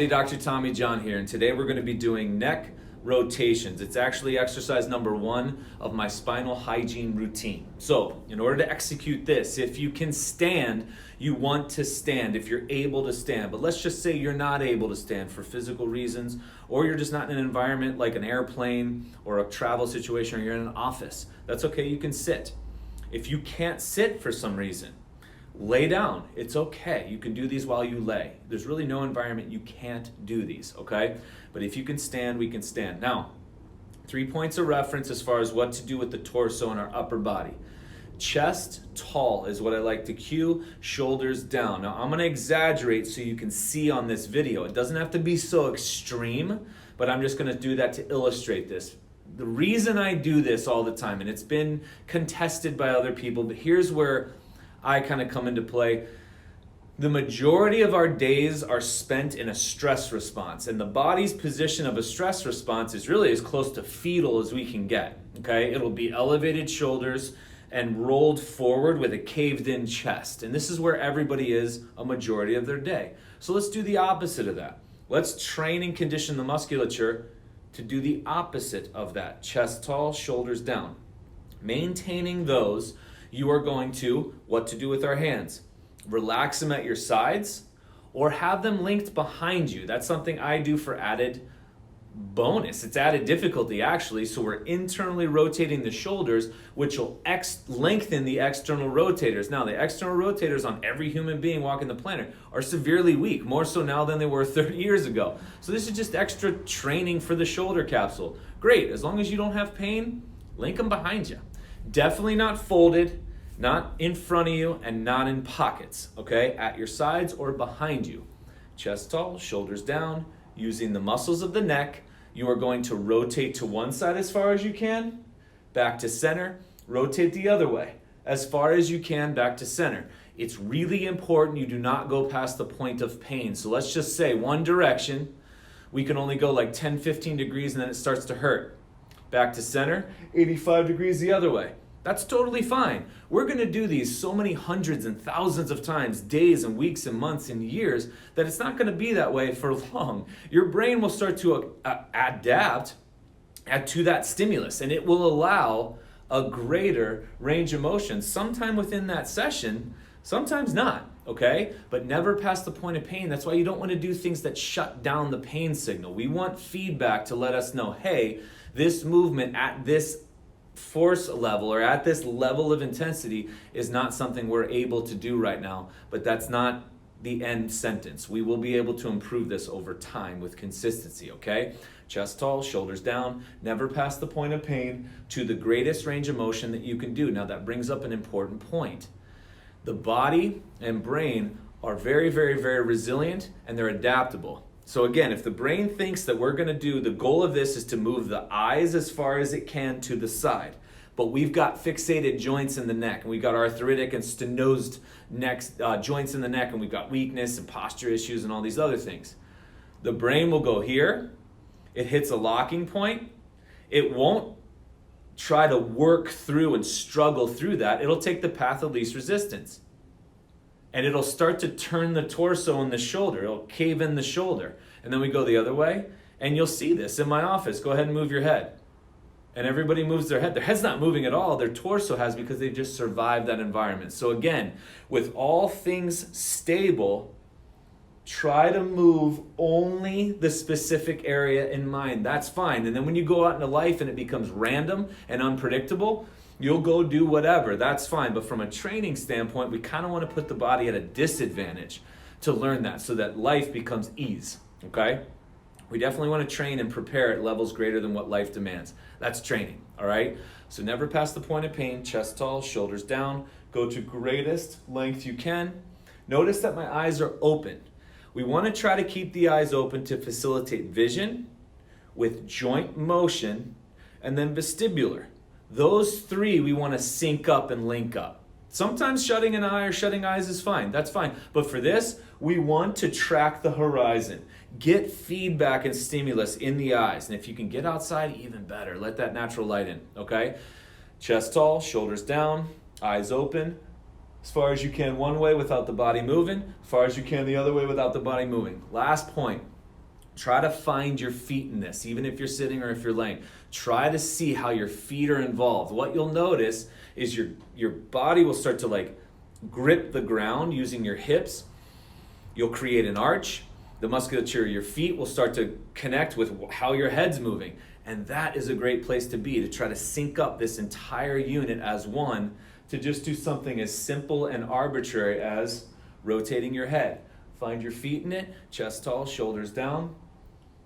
everybody, Dr. Tommy John here, and today we're going to be doing neck rotations. It's actually exercise number 1 of my spinal hygiene routine. So, in order to execute this, if you can stand, you want to stand if you're able to stand. But let's just say you're not able to stand for physical reasons, or you're just not in an environment like an airplane or a travel situation, or you're in an office. That's okay, you can sit. If you can't sit for some reason, lay down. It's okay. You can do these while you lay. There's really no environment you can't do these, okay? But if you can stand, we can stand. Now, 3 points of reference as far as what to do with the torso and our upper body. Chest tall is what I like to cue, shoulders down. Now, I'm gonna exaggerate so you can see on this video. It doesn't have to be so extreme, but I'm just gonna do that to illustrate this. The reason I do this all the time, and it's been contested by other people, but here's where I kind of come into play. The majority of our days are spent in a stress response, and the body's position of a stress response is really as close to fetal as we can get, okay? It'll be elevated shoulders and rolled forward with a caved in chest, and this is where everybody is a majority of their day. So let's do the opposite of that. Let's train and condition the musculature to do the opposite of that. Chest tall, shoulders down. Maintaining those, you are going to, what to do with our hands. Relax them at your sides or have them linked behind you. That's something I do for added bonus. It's added difficulty actually, so we're internally rotating the shoulders, which will lengthen the external rotators. Now, the external rotators on every human being walking the planet are severely weak, more so now than they were 30 years ago. So this is just extra training for the shoulder capsule. Great, as long as you don't have pain, link them behind you. Definitely not folded, not in front of you, and not in pockets, okay? At your sides or behind you. Chest tall, shoulders down. Using the muscles of the neck, you are going to rotate to one side as far as you can, back to center, rotate the other way, as far as you can, back to center. It's really important you do not go past the point of pain. So let's just say one direction, we can only go like 10, 15 degrees and then it starts to hurt. Back to center, 85 degrees the other way. That's totally fine. We're gonna do these so many hundreds and thousands of times, days and weeks and months and years, that it's not gonna be that way for long. Your brain will start to adapt to that stimulus, and it will allow a greater range of motion sometime within that session, sometimes not, okay? But never past the point of pain. That's why you don't wanna do things that shut down the pain signal. We want feedback to let us know, hey, this movement at this force level or at this level of intensity is not something we're able to do right now, but that's not the end sentence. We will be able to improve this over time with consistency, okay? Chest tall, shoulders down, never past the point of pain to the greatest range of motion that you can do. Now that brings up an important point. The body and brain are very, very, very resilient and they're adaptable. So again, if the brain thinks that we're gonna do, the goal of this is to move the eyes as far as it can to the side. But we've got fixated joints in the neck, and we've got arthritic and stenosed joints in the neck, and we've got weakness and posture issues and all these other things. The brain will go here, it hits a locking point, it won't try to work through and struggle through that, it'll take the path of least resistance. And it'll start to turn the torso and the shoulder. It'll cave in the shoulder. And then we go the other way. And you'll see this in my office. Go ahead and move your head. And everybody moves their head. Their head's not moving at all. Their torso has, because they've just survived that environment. So again, with all things stable, try to move only the specific area in mind. That's fine. And then when you go out into life and it becomes random and unpredictable, you'll go do whatever, that's fine. But from a training standpoint, we kind of want to put the body at a disadvantage to learn that so that life becomes ease, okay? We definitely want to train and prepare at levels greater than what life demands. That's training, all right? So never past the point of pain, chest tall, shoulders down, go to greatest length you can. Notice that my eyes are open. We want to try to keep the eyes open to facilitate vision with joint motion and then vestibular. Those three we want to sync up and link up. Sometimes shutting an eye or shutting eyes is fine. That's fine. But for this, we want to track the horizon. Get feedback and stimulus in the eyes. And if you can get outside, even better. Let that natural light in, okay? Chest tall, shoulders down, eyes open. As far as you can one way without the body moving. As far as you can the other way without the body moving. Last point. Try to find your feet in this, even if you're sitting or if you're laying. Try to see how your feet are involved. What you'll notice is your body will start to like grip the ground using your hips. You'll create an arch. The musculature of your feet will start to connect with how your head's moving. And that is a great place to be, to try to sync up this entire unit as one, to just do something as simple and arbitrary as rotating your head. Find your feet in it, chest tall, shoulders down.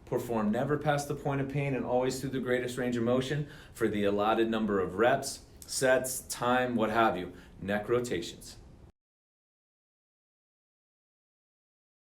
Perform never past the point of pain and always through the greatest range of motion for the allotted number of reps, sets, time, what have you. Neck rotations.